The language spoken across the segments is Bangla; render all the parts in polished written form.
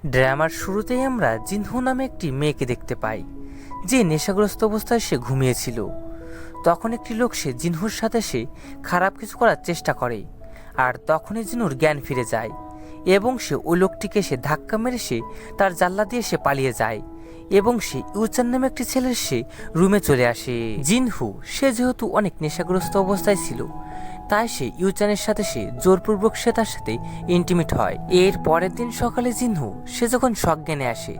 ড্রামার শুরুতেই আমরা জিনহু নামে একটি মেয়েকে দেখতে পাই, যে নেশাগ্রস্ত অবস্থায় সে ঘুমিয়েছিল। তখন একটি লোক সে জিনহুর সাথে সে খারাপ কিছু করার চেষ্টা করে, আর তখনই জিনুর জ্ঞান ফিরে যায় এবং সে ওই লোকটিকে সে ধাক্কা মেরে সে তার জানলা দিয়ে সে পালিয়ে যায় এবং সে ইউচান নামে একটি ছেলের সে রুমে চলে আসে। জিনহু সে যেহেতু অনেক নেশাগ্রস্ত অবস্থায় ছিল, তাই সে ইউচানের সাথে সে জোরপূর্বক সে তার সাথে ইন্টিমেট হয়। এর পরের দিন সকালে জিনহু সে যখন সজ্ঞানে আসে,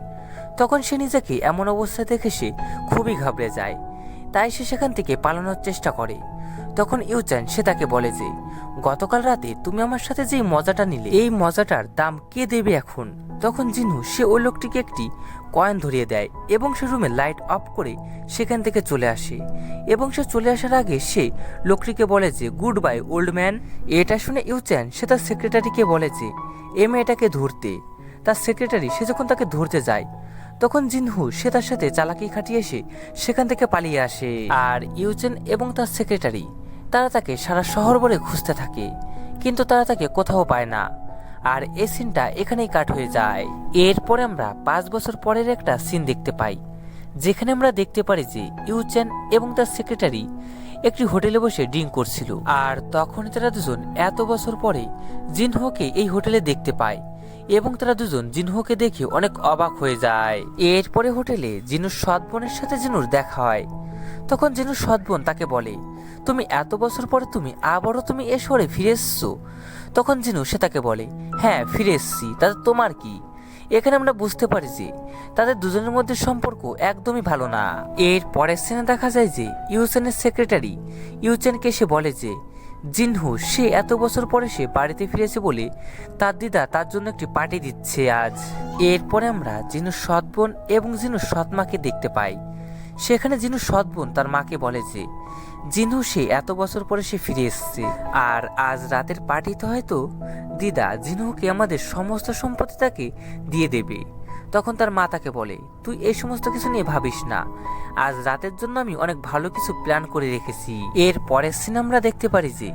তখন সে নিজেকে এমন অবস্থায় দেখে সে খুবই ঘাবড়ে যায়। তাই সে সেখান থেকে পালানোর চেষ্টা করে। তখন ইউচান সে তাকে বলে যে, গতকাল রাতে তুমি আমার সাথে যে মজাটা নিলে, এই মজাটার দাম কে দেবে এখন? তখন জিনহু সে ওই লোকটিকে একটি কয়েন ধরিয়ে দেয় এবং সে রুমে লাইট অফ করে সেখান থেকে চলে আসে। এবং সে চলে আসার আগে সে লোকটিকে বলে যে, গুড বাই ওল্ড ম্যান। এটা শুনে ইউচান সে তার সেক্রেটারিকে বলে যে এ মেয়েটাকে ধরতে। তার সেক্রেটারি সে যখন তাকে ধরতে যায়, তখন জিনহু সে তার সাথে চালাকি খাটিয়ে এসে সেখান থেকে পালিয়ে আসে। আর ইউচেন এবং তার সেক্রেটারি তারা তাকে সারা শহর ভরে খুঁজতে থাকে, কিন্তু তারা তাকে কোথাও পায় না। আর এই সিনটা এখানেই কাট হয়ে যায়। এরপরে আমরা 5 বছর পরের একটা সিন দেখতে পাই, যেখানে আমরা দেখতে পারি যে ইউচেন এবং তার সেক্রেটারি একটি হোটেলে বসে ড্রিঙ্ক করছিল। আর তখন তারা দুজন এত বছর পরে জিনহুকে এই হোটেলে দেখতে পায় এবং তারা দুজন জিনহুকে দেখে অনেক অবাক হয়ে যায়। এরপরে হোটেলে জিনুর সৎ বোনের সাথে জিনুর দেখা হয়। তখন জিনুর সৎ বোন তাকে বলে, তুমি এত বছর পরে তুমি আবারও তুমি এ শহরে ফিরে এসছো? তখন জিনু সে তাকে বলে, হ্যাঁ ফিরে এসছি, তাতে তোমার কি? এখানে আমরা বুঝতে পারি যে তাদের দুজনের মধ্যে সম্পর্ক একদমই ভালো না। এর পরের সিনে দেখা যায় যে ইউচেনের সেক্রেটারি ইউচেনকে সে বলে যে জিনহু সে এত বছর পরে সে বাড়িতে ফিরেছে বলে তার দিদা তার জন্য একটি পার্টি দিচ্ছে আজ। এরপরে আমরা জিনুর সৎ বোন এবং জিনুর সৎ মাকে দেখতে পাই। সেখানে জিনুর সৎ বোন তার মাকে বলে যে জিনহু সে এত বছর পরে সে ফিরে এসছে, আর আজ রাতের পার্টিতে হয়তো দিদা জিনহুকে আমাদের সমস্ত সম্পত্তি তাকে দিয়ে দেবে। তখন তার মা তাকে বলে, তুই এই সমস্ত কিছু নিয়ে ভাবিস না, আজ রাতের জন্য আমি অনেক ভালো কিছু প্ল্যান করে রেখেছি। এর পরের সিন আমরা দেখতে পারি যে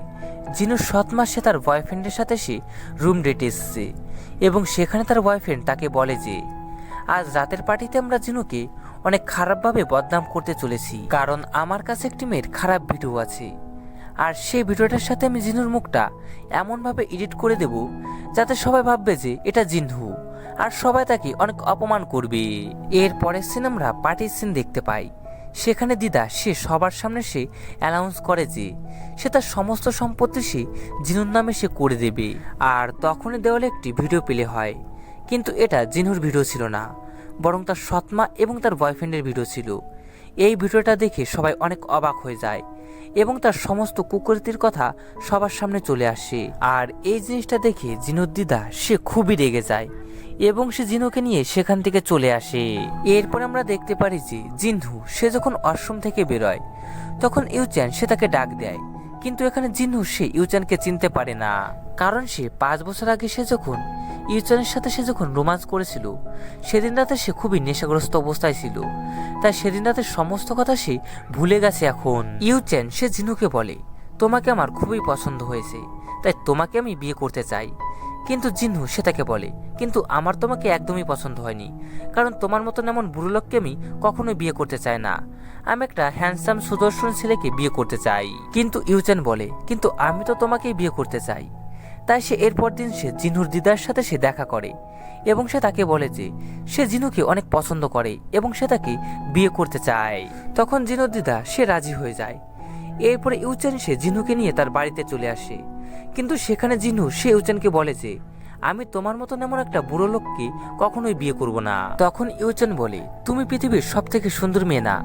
জিনুর সৎ মা সে তার বয়ফ্রেন্ডের সাথে সে রুম ডেটে এসছে এবং সেখানে তার বয়ফ্রেন্ড তাকে বলে যে আজ রাতের পার্টিতে আমরা জিনুকে অনেক খারাপভাবে বদনাম করতে চলেছি, কারণ আমার কাছে একটি মেয়ের খারাপ ভিডিও আছে। আর সেই ভিডিওটার সাথে আমি জিনুর মুখটা এমনভাবে এডিট করে দেব যাতে সবাই ভাববে যে এটা জিনহু, আর সবাই তাকে অনেক অপমান করবে। এর পরের সিন আমরা পার্টির সিন দেখতে পাই। সেখানে দিদা সে সবার সামনে সে অ্যানাউন্স করে যে সে তার সমস্ত সম্পত্তি সে জিনুর নামে সে করে দেবে। আর তখনই দেওয়ালে একটি ভিডিও প্লে হয়, কিন্তু এটা জিনুর ভিডিও ছিল না, বরং তার সৎমা এবং তার বয়ফ্রেন্ডের ভিডিও ছিল। এই ভিডিওটা দেখে সবাই অনেক অবাক হয়ে যায় এবং তার সমস্ত কুকীর্তির কথা সবার সামনে চলে আসে। আর এই জিনিসটা দেখে জিনুর দিদা সে খুবই রেগে যায় এবং সে জিনুকে নিয়ে সেখান থেকে চলে আসে। এরপর আমরা দেখতে পারি যে জিনহু সে যখন আশ্রম থেকে বেরোয়, তখন ইউচান সে তাকে ডাক দেয়, কিন্তু এখানে জিনহু সে ইউচানকে চিনতে পারে না, কারণ সে 5 বছর আগে সে যখন ইউচানের সাথে সে যখন রোমান্স করেছিল, সেদিন রাতে সে খুবই নেশাগ্রস্ত অবস্থায় ছিল। তাই সেদিন রাতের সমস্ত কথা সে ভুলে গেছে এখন। ইউচেন সে জিনুকে বলে, তোমাকে আমার খুবই পছন্দ হয়েছে, তাই তোমাকে আমি বিয়ে করতে চাই। কিন্তু জিনহু সে তাকে বলে, কিন্তু আমার তোমাকে একদমই পছন্দ হয়নি, কারণ তোমার মতন এমন বুড়ো লোককে আমি কখনোই বিয়ে করতে চাই না। আমি একটা হ্যান্ডসাম সুদর্শন ছেলেকে বিয়ে করতে চাই। কিন্তু ইউচেন বলে, কিন্তু আমি তো তোমাকেই বিয়ে করতে চাই। তাই সে এরপর দিন সে জিনুর দিদার সাথে সে দেখা করে এবং সে তাকে বলে যে সে জিনুকে অনেক পছন্দ করে এবং সে তাকে বিয়ে করতে চায়। তখন জিনুর দিদা সে রাজি হয়ে যায়। এরপরে ইউচেন সে জিনুকে নিয়ে তার বাড়িতে চলে আসে, কিন্তু সেখানে জিনু সে ইউচেনকে বলে যে আমি তোমার মতন এমন একটা বুড়ো লোককে কখনোই বিয়ে করব না। তখন ইউচেন বলে, তুমি পৃথিবীর সব থেকে সুন্দর মেয়ে না,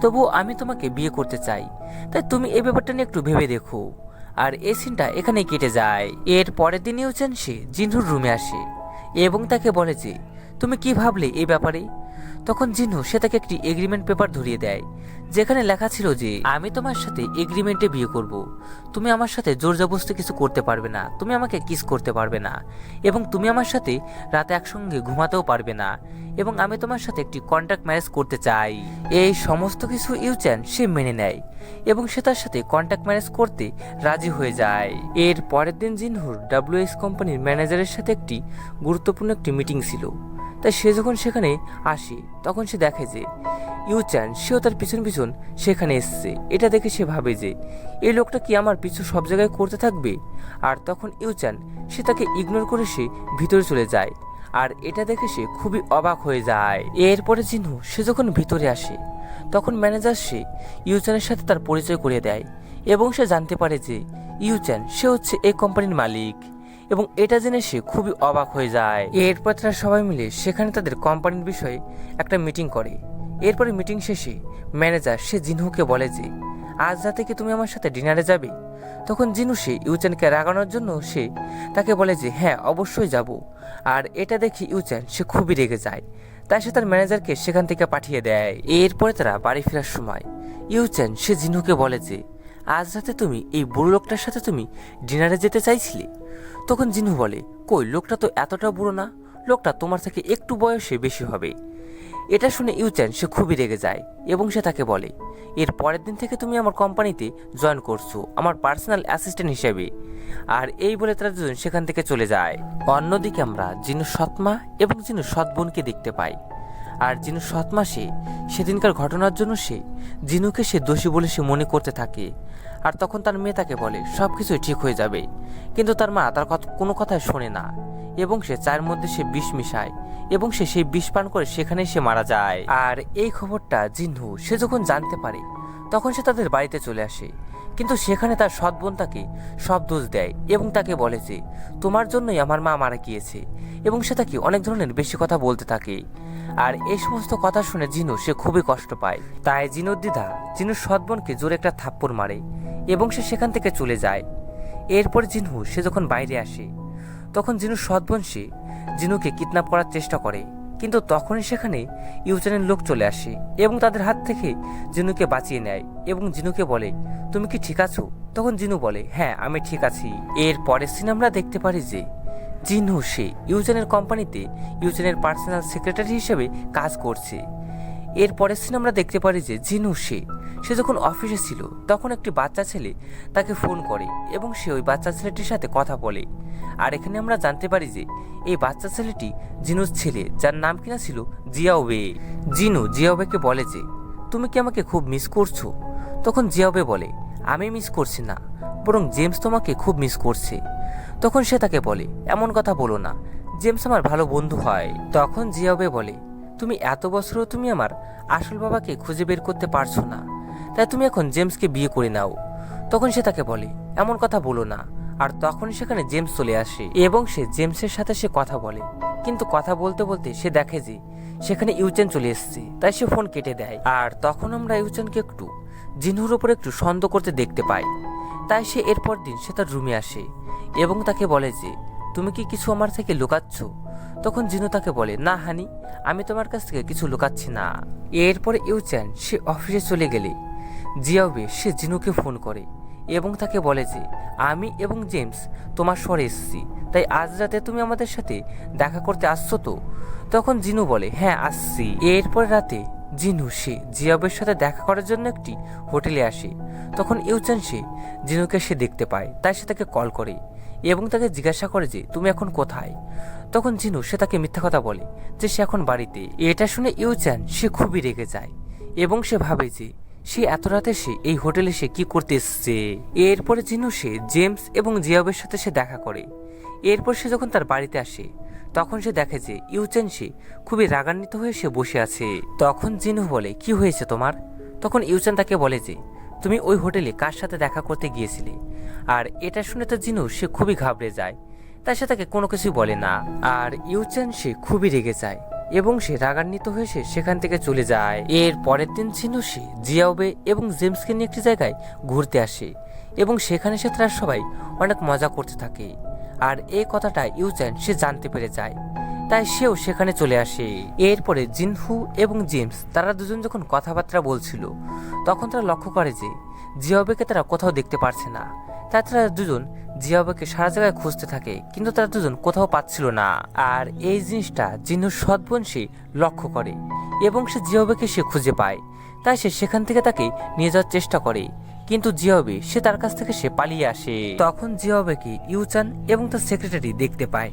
তবুও আমি তোমাকে বিয়ে করতে চাই, তাই তুমি এই ব্যাপারটা নিয়ে একটু ভেবে দেখো। আর এই সিনটা এখানেই কেটে যায়। এর পরের দিন ইউচেন সে জিনহুর রুমে আসে এবং তাকে বলে যে তুমি কি ভাবলে এই ব্যাপারে? তখন জিনহু সে তাকে একটি এগ্রিমেন্ট পেপার ধরিয়ে দেয়, যেখানে লেখা ছিল যে আমি তোমার সাথে এগ্রিমেন্টে বিয়ে করব, তুমি আমার সাথে জোর জবরদস্তি কিছু করতে পারবে না, তুমি আমাকে কিস করতে পারবে না, এবং তুমি আমার সাথে রাতে একসঙ্গে ঘুমাতেও পারবে না, এবং আমি তোমার সাথে একটি কন্ট্রাক্ট ম্যারেজ করতে চাই। এই সমস্ত কিছু ইউচেন সে মেনে নেয় এবং সে তার সাথে কন্ট্রাক্ট ম্যারেজ করতে রাজি হয়ে যায়। এর পরের দিন জিনহুর WS কোম্পানির ম্যানেজারের সাথে একটি গুরুত্বপূর্ণ একটি মিটিং ছিল, তাই সে যখন সেখানে আসে তখন সে দেখে যে ইউচ্যান সেও তার পিছন পিছন সেখানে এসছে। এটা দেখে সে ভাবে যে এই লোকটা কি আমার পিছু সব জায়গায় করতে থাকবে। আর তখন ইউচ্যান সে তাকে ইগনোর করে সে ভিতরে চলে যায়। আর এটা দেখে সে খুবই অবাক হয়ে যায়। এরপরে জিনহু সে যখন ভিতরে আসে তখন ম্যানেজার সে ইউচ্যানের সাথে তার পরিচয় করিয়ে দেয় এবং সে জানতে পারে যে ইউচ্যান সে হচ্ছে এই কোম্পানির মালিক এবং এটা জেনে সে খুবই অবাক হয়ে যায়। এরপর তারা সবাই মিলে সেখানে তাদের কোম্পানির বিষয়ে একটা মিটিং করে। এরপরে মিটিং শেষে ম্যানেজার সে জিনহুকে বলে যে আজ রাতে কি তুমি আমার সাথে ডিনারে যাবে। তখন জিনু সে ইউচ্যানকে রাগানোর জন্য সে তাকে বলে যে হ্যাঁ অবশ্যই যাব। আর এটা দেখে ইউচ্যান সে খুবই রেগে যায়, তাই সে তার ম্যানেজারকে সেখান থেকে পাঠিয়ে দেয়। এরপরে তারা বাড়ি ফেরার সময় ইউচ্যান সে জিনহুকে বলে যে আজ রাতে তুমি এই বুড়ো লোকটার সাথে তুমি ডিনারে যেতে চাইছিলে। তখন জিনহু বলে কই, লোকটা তো এতটা বুড়ো না, লোকটা তোমার থেকে একটু বয়সে বেশি হবে। এটা শুনে ইউচ্যান সে খুবই রেগে যায় এবং সে তাকে বলে এর পরের দিন থেকে তুমি আমার কোম্পানিতে জয়েন করছো আমার পার্সোনাল অ্যাসিস্ট্যান্ট হিসেবে। আর এই বলে তারা দুজন সেখান থেকে চলে যায়। অন্যদিকে আমরা জিনু সৎমা এবং জিনু সৎ বোনকে দেখতে পাই। আর জিনু সৎমা সে সেদিনকার ঘটনার জন্য সে জিনুকে সে দোষী বলে সে মনে করতে থাকে। আর তখন তার মেয়ে তাকে বলে সব কিছুই ঠিক হয়ে যাবে, কিন্তু তার মা তার কোনো কথাই শোনে না এবং সে চায়ের মধ্যে সে বিষ মিশায় এবং সে সেই বিষ পান করে সেখানেই সে মারা যায়। আর এই খবরটা জিনহু সে যখন জানতে পারে তখন সে তাদের বাড়িতে চলে আসে, কিন্তু সেখানে তার সৎ বোন তাকে সব দোষ দেয় এবং তাকে বলে যে তোমার জন্যই আমার মা মারা গিয়েছে এবং সে তাকে অনেক ধরনের বেশি কথা বলতে থাকে। আর এই সমস্ত কথা শুনে জিনু সে খুবই কষ্ট পায়, তাই জিনুর দিদা জিনুর সৎ বোনকে জোরে একটা থাপ্পড় মারে এবং সে সেখান থেকে চলে যায়। এরপর জিনহু সে যখন বাইরে আসে তখন জিনুর সৎ বোন সে জিনুকে কিডন্যাপ করার চেষ্টা করে, কিন্তু তখনই সেখানে ইউচ্যানের লোক চলে আসে এবং তাদের হাত থেকে জিনুকে বাঁচিয়ে নেয় এবং জিনুকে বলে তুমি কি ঠিক আছো। তখন জিনু বলে হ্যাঁ আমি ঠিক আছি। এর পরের সিন আমরা দেখতে পারি যে জিনহু সে ইউচ্যানের কোম্পানিতে ইউচ্যানের পার্সোনাল সেক্রেটারি হিসেবে কাজ করছে। এর পরের সিন আমরা দেখতে পারি যে জিনহু সে যখন অফিসে ছিল তখন একটি বাচ্চা ছেলে তাকে ফোন করে এবং সে ওই বাচ্চা ছেলেটির সাথে কথা বলে। আর এখানে আমরা জানতে পারি যে এই বাচ্চা ছেলেটি জিনুর ছেলে, যার নাম কিনা ছিল জিয়াওবে। জিনু জিয়াওবেকে বলে যে তুমি কি আমাকে খুব মিস করছো। তখন জিয়াওবে বলে আমি মিস করছি না, বরং জেমস তোমাকে খুব মিস করছে। তখন সে তাকে বলে এমন কথা বলো না, জেমস আমার ভালো বন্ধু হয়। তখন জিয়াওবে বলে তুমি এত বছরও তুমি আমার আসল বাবাকে খুঁজে বের করতে পারছো না, তাই তুমি এখন জেমসকে বিয়ে করে নাও। তখন সে তাকে বলে এমন কথা বলো না। আর তখনই সেখানে জেমস চলে আসে এবং সে জেমসের সাথে সে কথা বলে, কিন্তু কথা বলতে বলতে সে দেখে যে সেখানে ইউচ্যান চলে এসেছে, তাই সে ফোন কেটে দেয়। আর তখন আমরা ইউচ্যানকে একটু জিনহুর উপর একটু সন্দেহ করতে দেখতে পাই, তাই সে এরপর দিন সে তার রুমে আসে এবং তাকে বলে যে তুমি কি কিছু আমার থেকে লুকাচ্ছ। তখন জিনু তাকে বলে না হানি, আমি তোমার কাছ থেকে কিছু লুকাচ্ছি না। এরপরে ইউচ্যান সে অফিসে চলে গেলে জিয়াওবে সে জিনুকে ফোন করে এবং তাকে বলে যে আমি এবং জেমস তোমার শহরে এসেছি, তাই আজ রাতে তুমি আমাদের সাথে দেখা করতে আসছো তো। তখন জিনু বলে হ্যাঁ আসছি। এরপর রাতে জিনু সে জিয়াওবের সাথে দেখা করার জন্য একটি হোটেলে আসে। তখন ইউচ্যান সে জিনুকে সে দেখতে পায়, তাই সে তাকে কল করে এবং তাকে জিজ্ঞাসা করে যে তুমি এখন কোথায়। তখন জিনু সে তাকে মিথ্যা কথা বলে যে সে এখন বাড়িতে। এটা শুনে ইউচ্যান সে খুবই রেগে যায় এবং সে ভাবে যে সে এত রাতে সে এই হোটেলে সে কি করতে এসছে। এরপরে জিনু সে জেমস এবং জিয়াওবের সাথে সে দেখা করে। এরপর সে যখন তার বাড়িতে আসে তখন সে দেখে যে ইউচ্যান সে খুবই রাগান্বিত হয়ে সে বসে আছে। তখন জিনু বলে কি হয়েছে তোমার। তখন ইউচ্যান তাকে বলে যে তুমি ওই হোটেলে কার সাথে দেখা করতে গিয়েছিলে। আর এটা শুনে তো জিনু সে খুবই ঘাবড়ে যায়, তাই সে তাকে কোনো কিছু বলে না। আর ইউচ্যান সে খুবই রেগে যায় এবং সে রাগান্বিত হয়ে সে সেখান থেকে চলে যায়। এর পরের দিন জিনু সে জিয়াওবে এবং জেমসকে নিয়ে একটি জায়গায় ঘুরতে আসে এবং সেখানে সে তারা সবাই অনেক মজা করতে থাকে। আর এই কথাটা ইউচ্যান সে জানতে পেরে যায়, তাই সেও সেখানে চলে আসে। এরপরে জিনহু এবং জেমস তারা দুজন যখন কথাবার্তা বলছিল তখন তারা লক্ষ্য করে যে জিয়াওবেকে তারা কোথাও দেখতে পারছে না, তাই তারা দুজন জিয়াওবেকে সারা জায়গায় খুঁজতে থাকে, কিন্তু তারা দুজন কোথাও পাচ্ছিল না। আর এই জিনিসটা জিনহুর সৎ বোন সে লক্ষ্য করে এবং সে জিয়াওবেকে সে খুঁজে পায়, তাই সে সেখান থেকে তাকে নিয়ে যাওয়ার চেষ্টা করে, কিন্তু জিয়াওবে সে তার কাছ থেকে সে পালিয়ে আসে। তখন জিয়াওবেকে ইউচ্যান এবং তার সেক্রেটারি দেখতে পায়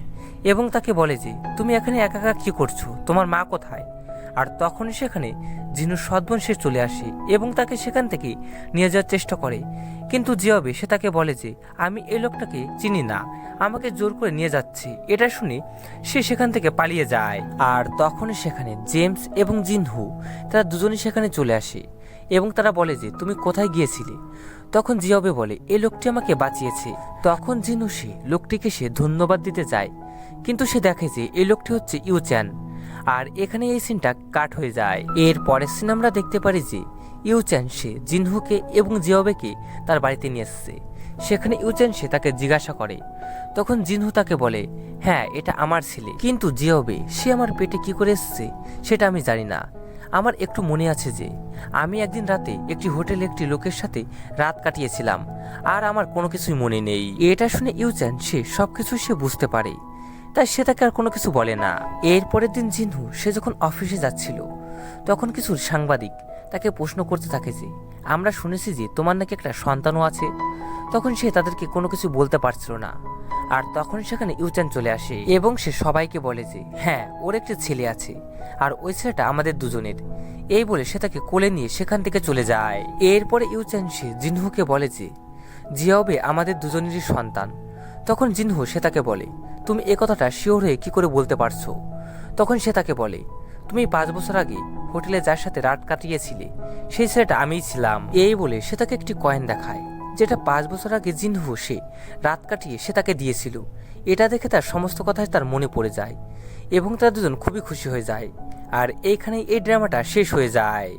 এবং তাকে বলে যে তুমি এখানে একা একা কি করছো, তোমার মা কোথায়? আর তখনই সেখানে জিনুর সৎবোন সে চলে আসে এবং তাকে সেখান থেকে নিয়ে যাওয়ার চেষ্টা করে। কিন্তু জিয়াবে সে তাকে বলে যে আমি এই লোকটাকে চিনি না, আমাকে জোর করে নিয়ে যাচ্ছে। এটা শুনে সে সেখান থেকে পালিয়ে যায়। আর তখনই সেখানে জেমস এবং জিনহু তারা দুজনই সেখানে চলে আসে এবং তারা বলে যে তুমি কোথায় গিয়েছিলে? তখন জিয়াবে বলে এই লোকটি আমাকে বাঁচিয়েছে। তখন জিনহু সে লোকটিকে সে ধন্যবাদ দিতে যায়, কিন্তু সে দেখে যে এই লোকটি হচ্ছে ইউচ্যান। আর এখানে এই সিনটা কাট হয়ে যায়। এর পরের সিন আমরা দেখতে পারি যে ইউচ্যান সে জিনহুকে এবং জিয়াবেকে তার বাড়িতে নিয়ে এসেছে। সেখানে ইউচ্যান সে তাকে জিজ্ঞাসা করে। তখন জিনহু তাকে বলে হ্যাঁ এটা আমার ছেলে, কিন্তু জিয়াবে সে আমার পেটে কি করে এসেছে সেটা আমি জানি না। আমার একটু মনে আছে যে আমি একদিন রাতে একটি হোটেলে একটি লোকের সাথে রাত কাটিয়েছিলাম, আর আমার কোনো কিছুই মনে নেই। এটা শুনে ইউচ্যান সে সবকিছু সে বুঝতে পারে, তাই সে তাকে আর কোনো কিছু বলে না। এর পরের দিন জিনহু সে যখন অফিসে যাচ্ছিল তখন কিছু সাংবাদিক তাকে প্রশ্ন করতে থাকে যে আমরা শুনেছি যে তোমার নাকি একটা সন্তানও আছে। তখন সে তাদেরকে কোনো কিছু বলতে পারছিল না। আর তখন সেখানে ইউচ্যান চলে আসে এবং সে সবাইকে বলে যে হ্যাঁ ওর একটি ছেলে আছে, আর ওই ছেলেটা আমাদের দুজনের। এই বলে সে তাকে কোলে নিয়ে সেখান থেকে চলে যায়। এরপরে ইউচ্যান সে জিনহুকে বলে যে জিয়াওবে আমাদের দুজনেরই সন্তান। তখন জিনহু সে তাকে বলে তুমি এ কথাটা শিওর হয়ে কি করে বলতে পারছো? তখন সে তাকে বলে তুমি 5 বছর আগে হোটেলে যার সাথে রাত কাটিয়েছিলে সেই ছেলেটা আমিই ছিলাম। এই বলে সে তাকে একটি কয়েন দেখায়, যেটা 5 বছর আগে জিনহু সে রাত কাটিয়ে সে তাকে দিয়েছিল। এটা দেখে তার সমস্ত কথাই তার মনে পড়ে যায় এবং তারা দুজন খুবই খুশি হয়ে যায়। আর এইখানেই এই ড্রামাটা শেষ হয়ে যায়।